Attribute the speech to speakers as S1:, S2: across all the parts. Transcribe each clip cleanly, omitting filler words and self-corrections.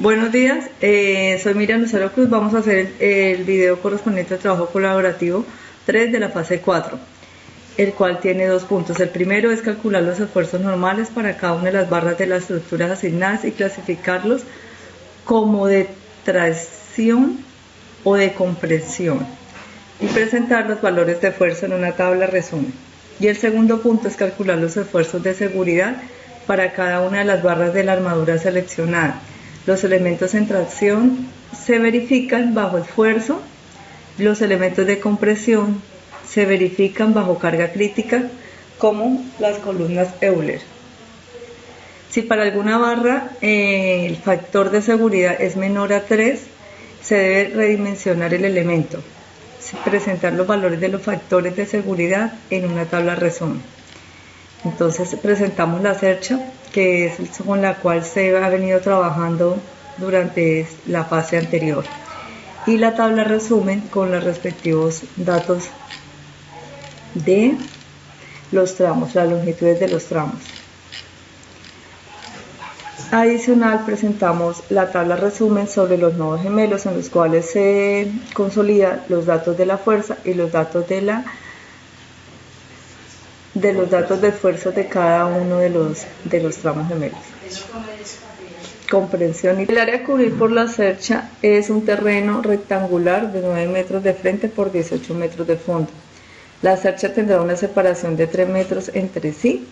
S1: Buenos días, soy Miriam Lucero Cruz. Vamos a hacer el video correspondiente al trabajo colaborativo 3 de la fase 4, el cual tiene 2 puntos. El primero es calcular los esfuerzos normales para cada una de las barras de las estructuras asignadas y clasificarlos como de tracción o de compresión y presentar los valores de fuerza en una tabla resumen. Y el segundo punto es calcular los esfuerzos de seguridad para cada una de las barras de la armadura seleccionada. Los elementos en tracción se verifican bajo esfuerzo, los elementos de compresión se verifican bajo carga crítica, como las columnas Euler. Si para alguna barra el factor de seguridad es menor a 3, se debe redimensionar el elemento, presentar los valores de los factores de seguridad en una tabla resumen. Entonces presentamos la cercha, que es con la cual se ha venido trabajando durante la fase anterior, y la tabla resumen con los respectivos datos de los tramos, las longitudes de los tramos. Adicional, presentamos la tabla resumen sobre los nodos gemelos, en los cuales se consolidan los datos de la fuerza y los datos de esfuerzo de cada uno de los tramos gemelos. Comprensión. El área a cubrir por la cercha es un terreno rectangular de 9 metros de frente por 18 metros de fondo. La cercha tendrá una separación de 3 metros entre sí.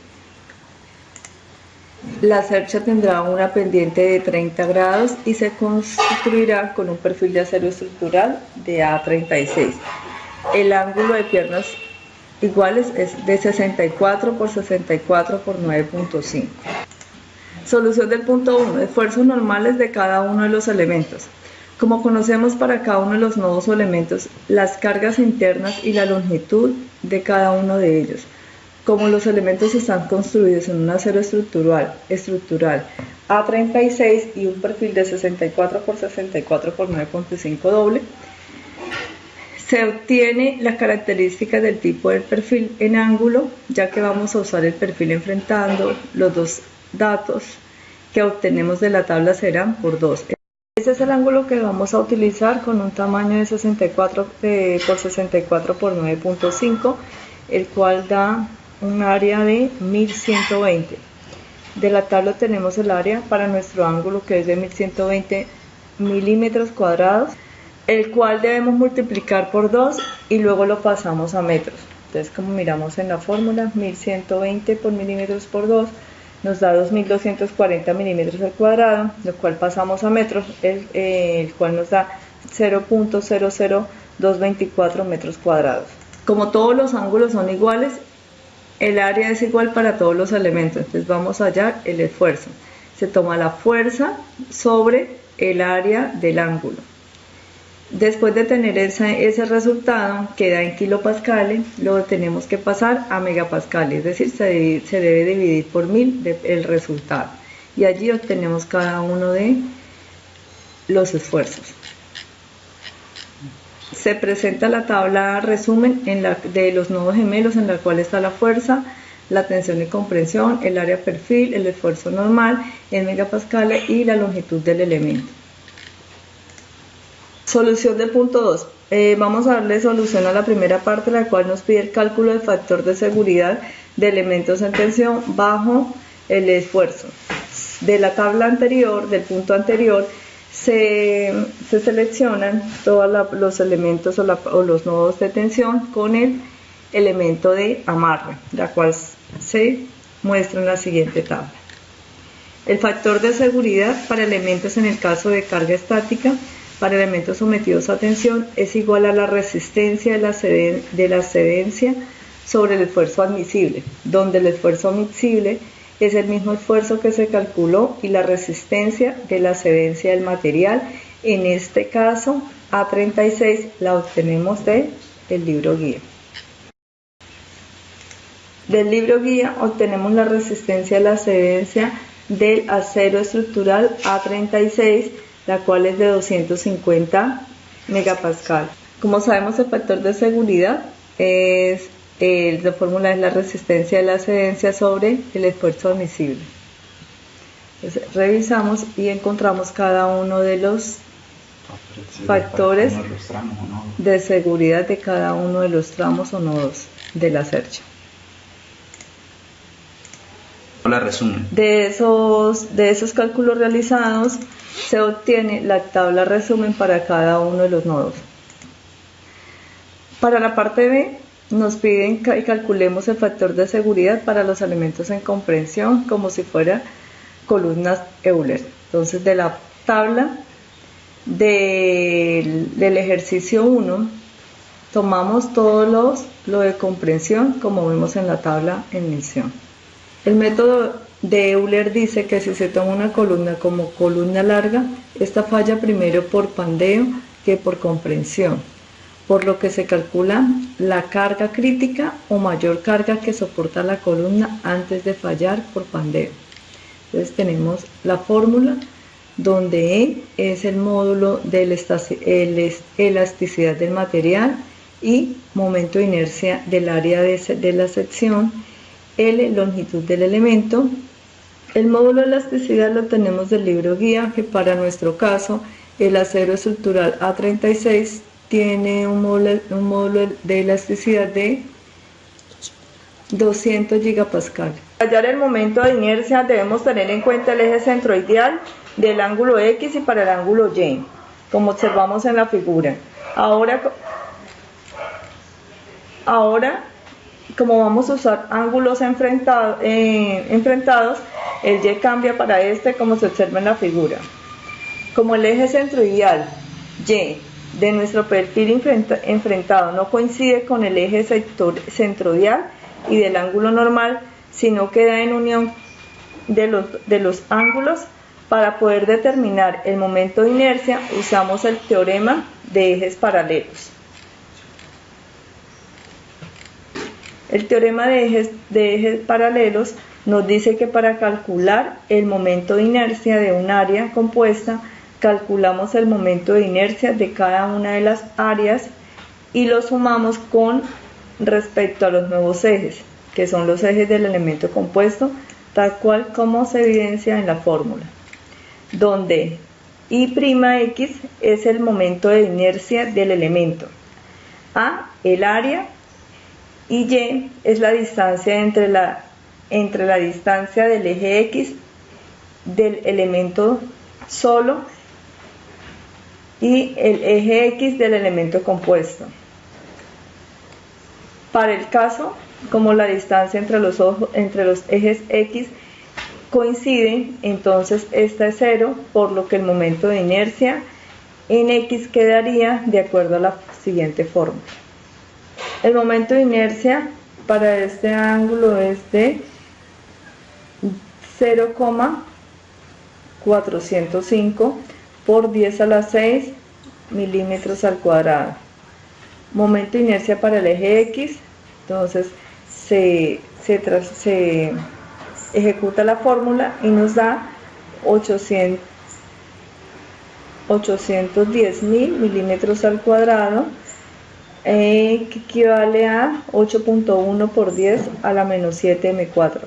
S1: La cercha tendrá una pendiente de 30 grados y se construirá con un perfil de acero estructural de A36. El ángulo de piernas iguales es de 64 por 64 por 9.5. Solución del punto 1. Esfuerzos normales de cada uno de los elementos. Como conocemos, para cada uno de los nodos o elementos, las cargas internas y la longitud de cada uno de ellos. Como los elementos están construidos en un acero estructural A36 y un perfil de 64 por 64 por 9.5 doble, se obtiene la característica del tipo del perfil en ángulo, ya que vamos a usar el perfil enfrentando. Los dos datos que obtenemos de la tabla serán por 2. Ese es el ángulo que vamos a utilizar, con un tamaño de 64 por 64 por 9.5, el cual da un área de 1120. De la tabla tenemos el área para nuestro ángulo, que es de 1120 milímetros cuadrados, el cual debemos multiplicar por 2 y luego lo pasamos a metros. Entonces, como miramos en la fórmula, 1120 por milímetros por 2 nos da 2240 milímetros al cuadrado, lo cual pasamos a metros, el cual nos da 0.00224 metros cuadrados. Como todos los ángulos son iguales, el área es igual para todos los elementos. Entonces vamos a hallar el esfuerzo. Se toma la fuerza sobre el área del ángulo. Después de tener ese resultado, que da en kilopascales, lo tenemos que pasar a megapascales, es decir, se debe dividir por 1000 el resultado, y allí obtenemos cada uno de los esfuerzos. Se presenta la tabla resumen de los nodos gemelos, en la cual está la fuerza, la tensión y comprensión, el área perfil, el esfuerzo normal en megapascales y la longitud del elemento. Solución del punto 2. Vamos a darle solución a la primera parte, la cual nos pide el cálculo del factor de seguridad de elementos en tensión bajo el esfuerzo. De la tabla anterior, del punto anterior, se seleccionan todos los elementos o los nodos de tensión con el elemento de amarre, la cual se muestra en la siguiente tabla. El factor de seguridad para elementos en el caso de carga estática para elementos sometidos a tensión es igual a la resistencia de la cedencia sobre el esfuerzo admisible, donde el esfuerzo admisible es el mismo esfuerzo que se calculó y la resistencia de la cedencia del material. En este caso, A36 la obtenemos del libro guía. Del libro guía obtenemos la resistencia de la cedencia del acero estructural A36, la cual es de 250 megapascal. Como sabemos, el factor de seguridad la fórmula es la resistencia de la cedencia sobre el esfuerzo admisible. Entonces, revisamos y encontramos cada uno de los factores de seguridad de cada uno de los tramos o nodos de la cercha.
S2: Hola, resumen.
S1: De esos cálculos realizados se obtiene la tabla resumen para cada uno de los nodos. Para la parte B nos piden que calculemos el factor de seguridad para los elementos en comprensión como si fuera columnas Euler. Entonces, de la tabla del ejercicio 1 tomamos todos lo de comprensión como vemos en la tabla en mención. El método de Euler dice que si se toma una columna como columna larga, esta falla primero por pandeo que por comprensión, por lo que se calcula la carga crítica o mayor carga que soporta la columna antes de fallar por pandeo. Entonces tenemos la fórmula donde E es el módulo de elasticidad del material y momento de inercia del área de la sección, L longitud del elemento. El módulo de elasticidad lo tenemos del libro guía, que para nuestro caso el acero estructural A36 tiene un módulo de elasticidad de 200 gigapascal. Para hallar el momento de inercia debemos tener en cuenta el eje centroideal del ángulo X y para el ángulo Y, como observamos en la figura. Ahora, como vamos a usar ángulos enfrentados, el Y cambia para este como se observa en la figura. Como el eje centroideal Y de nuestro perfil enfrentado no coincide con el eje centroideal y del ángulo normal, sino queda en unión de los ángulos, para poder determinar el momento de inercia usamos el teorema de ejes paralelos. El teorema de ejes paralelos nos dice que para calcular el momento de inercia de un área compuesta, calculamos el momento de inercia de cada una de las áreas y lo sumamos con respecto a los nuevos ejes, que son los ejes del elemento compuesto, tal cual como se evidencia en la fórmula, donde I'X es el momento de inercia del elemento, A el área y Y es la distancia entre la distancia del eje X del elemento solo y el eje X del elemento compuesto. Para el caso, como la distancia entre los ejes X coinciden, entonces esta es 0, por lo que el momento de inercia en X quedaría de acuerdo a la siguiente fórmula. El momento de inercia para este ángulo es de 0,405 por 10 a la 6 milímetros al cuadrado. Momento de inercia para el eje X, entonces se ejecuta la fórmula y nos da 810.000 milímetros al cuadrado, que equivale a 8.1 por 10 a la menos 7 m².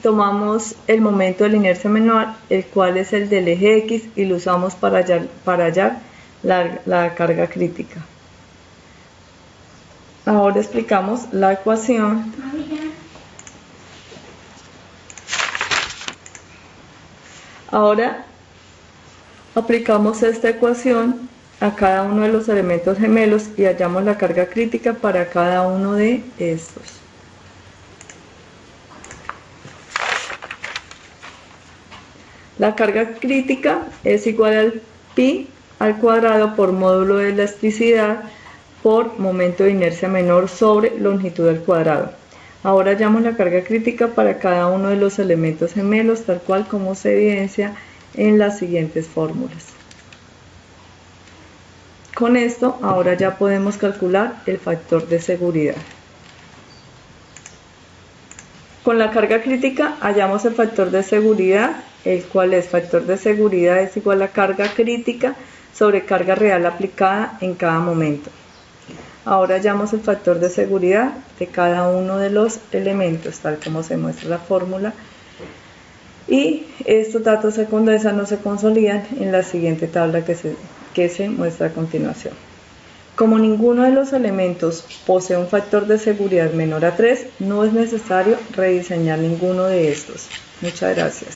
S1: Tomamos el momento de la inercia menor, el cual es el del eje X, y lo usamos para hallar la carga crítica. Ahora explicamos la ecuación. Ahora aplicamos esta ecuación a cada uno de los elementos gemelos y hallamos la carga crítica para cada uno de estos. La carga crítica es igual al pi al cuadrado por módulo de elasticidad por momento de inercia menor sobre longitud al cuadrado. Ahora hallamos la carga crítica para cada uno de los elementos gemelos, tal cual como se evidencia en las siguientes fórmulas. Con esto, ahora ya podemos calcular el factor de seguridad. Con la carga crítica hallamos el factor de seguridad, el cual es factor de seguridad es igual a carga crítica sobre carga real aplicada en cada momento. Ahora hallamos el factor de seguridad de cada uno de los elementos, tal como se muestra la fórmula, y estos datos se condensan o se consolidan en la siguiente tabla que se muestra a continuación. Como ninguno de los elementos posee un factor de seguridad menor a 3, no es necesario rediseñar ninguno de estos. Muchas gracias.